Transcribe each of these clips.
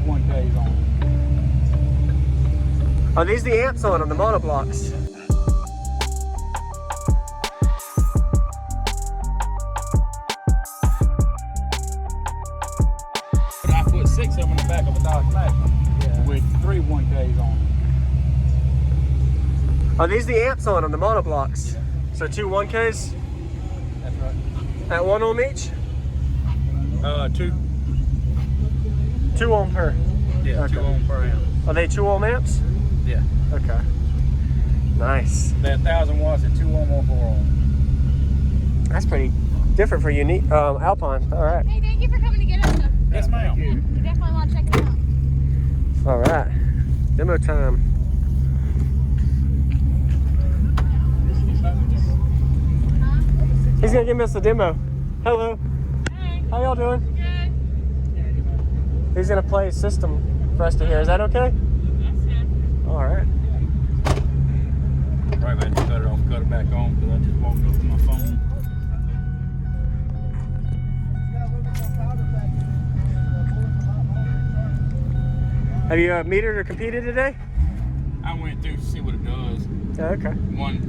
1Ks on it. Are these the amps on them, the monoblocks? I put 6 of them in the back of a Dodge Magnum with 3 1Ks on it. Are these the amps on them, the monoblocks? Yeah. So 2 1Ks? That's right. At 1 ohm each? 2. 2 ohm per? Yeah, Okay. 2 ohm per amp. Are they 2 ohm amps? Yeah. Okay. Nice. They're 1,000 watts at 2 ohm or 4 ohm. That's pretty different for unique Alpine. All right. Hey, thank you for coming to get us. Yes, ma'am. You definitely want to check it out. All right. Demo time. He's gonna give us a demo. Hello. Hey. How y'all doing? Good. He's gonna play a system for us to hear. Is that okay? Yes, sir. All right. Right, man, just cut it off, cut it back on, because I just walked up to my phone. Have you metered or competed today? I went through to see what it does. Okay.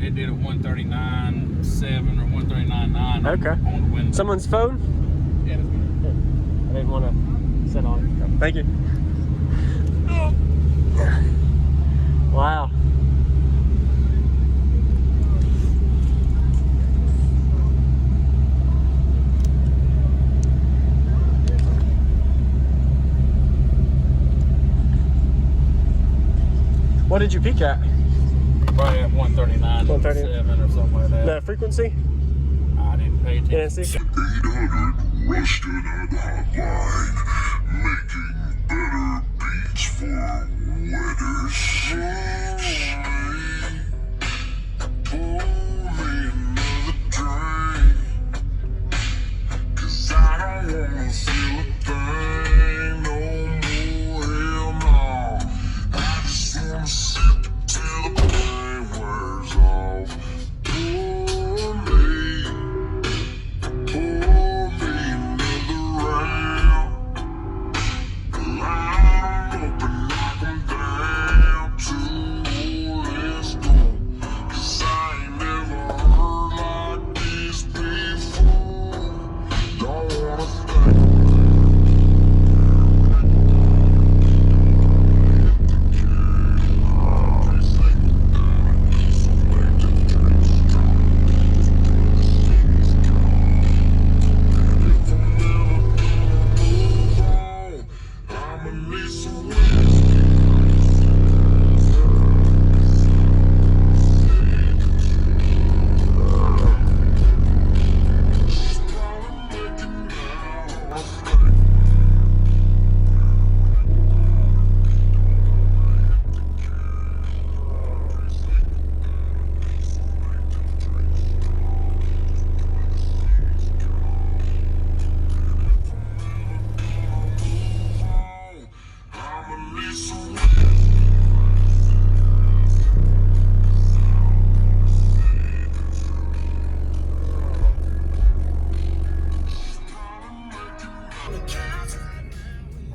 It did a 139.7 or 139.9 Okay. on the window. Someone's phone? Yeah, that's good. I didn't want to sit on it. Thank you. Wow. What did you peak at? Probably at 139.7 or something like that. The frequency? I didn't pay You didn't attention. see? 800 Rusted and Hotline, making better beats for wetter sheets. Pour me another drink, 'cause I don't wanna feel a thing no more, hell no. I just wanna sip till the pain wears off. Pour me another round. I'm hoping I come down to let's go, 'cause I ain't never heard like this before. Don't wanna think.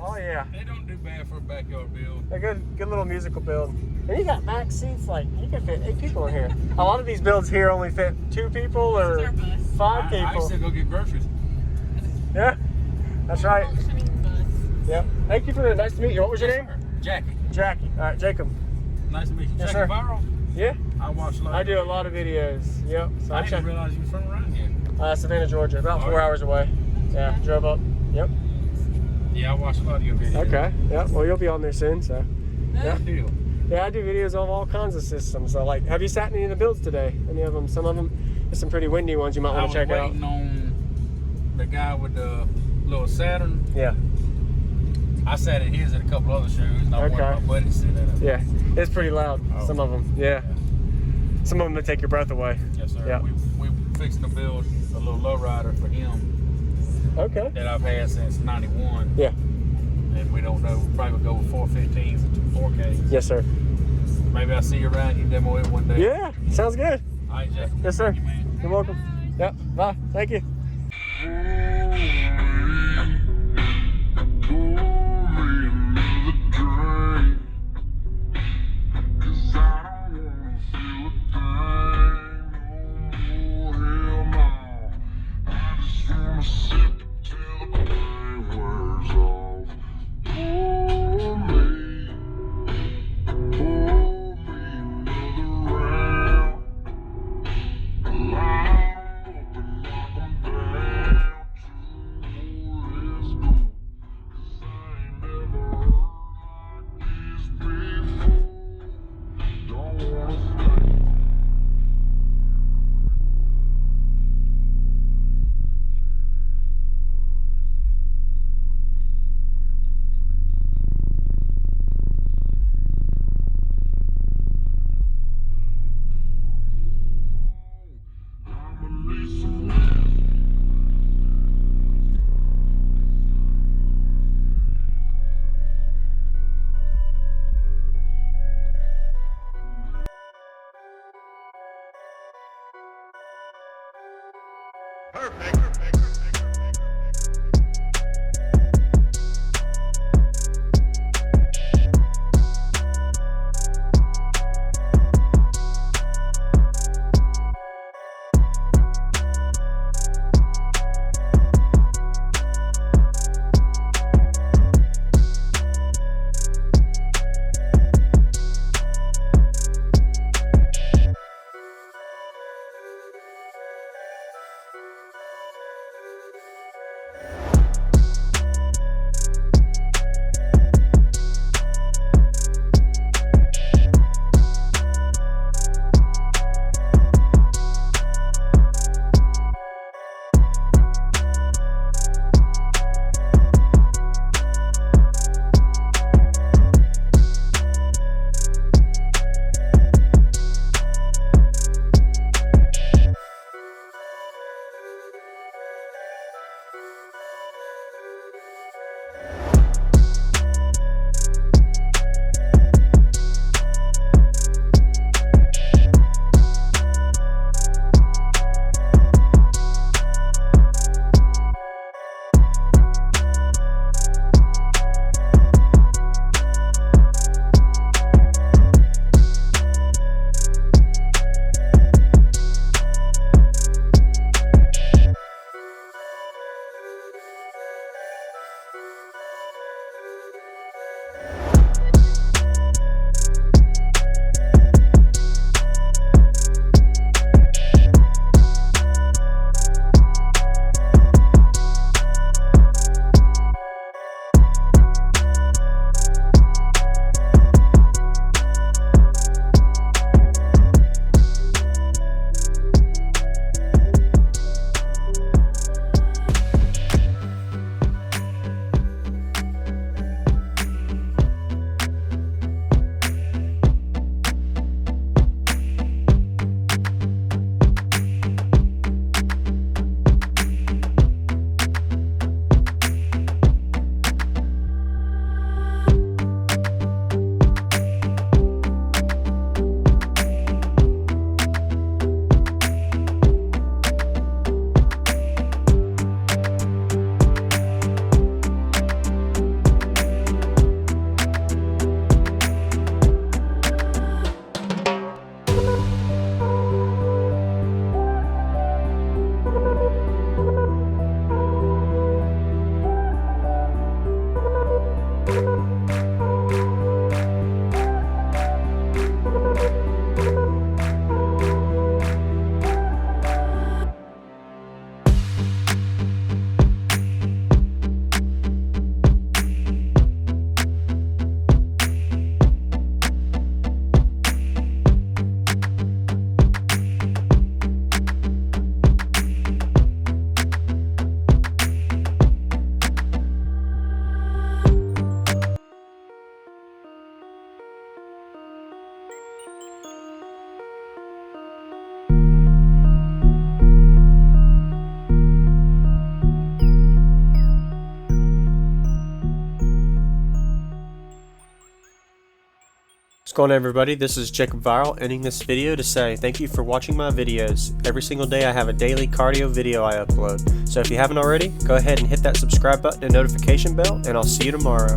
Oh yeah. They don't do bad for a backyard build. A good little musical build. And you got max seats, like you can fit 8 people in here. A lot of these builds here only fit 2 people or 5 I used people. to go get groceries. Yeah, that's right. Yep. Thank you for the, nice to meet you. What was your name? Jackie. Jackie. All right, Jacob. Nice to meet you. Yes, sir. JacobViral? Yeah. I watch a lot. I do a lot of videos. Yep. So I I didn't check. realize you were from around here. Savannah, Georgia, about 4 hours away. Yeah, drove up. Yep. Yeah, I watch a lot of your videos. Okay. Yep. Well, you'll be on there soon. So. Yeah. Deal. Yeah, I do videos of all kinds of systems. So, like, have you sat in any of the builds today? Any of them? Some of them. There's some pretty windy ones you might want to check I out. was waiting on the guy with the little Saturn. Yeah. I sat in his and a couple other shows, and I wanted my buddy to sit in it. Yeah. It's pretty loud. Oh. Some of them. Yeah. Some of them that take your breath away. Yes, sir. Yeah. We fixing to build a little lowrider for him Okay. that I've had since '91. Yeah. And we don't know. We'll probably go with 415s and 2 4Ks. Yes, sir. Maybe I'll see you around. You demo it one day. Yeah. Sounds good. All right, Jeff. Yes, sir. Thank you, man. You're welcome. Yep. Bye. Thank you. Pour me another What's going on, everybody? This is JacobViral, ending this video to say thank you for watching my videos. Every single day I have a daily cardio video I upload. So if you haven't already, go ahead and hit that subscribe button and notification bell, and I'll see you tomorrow.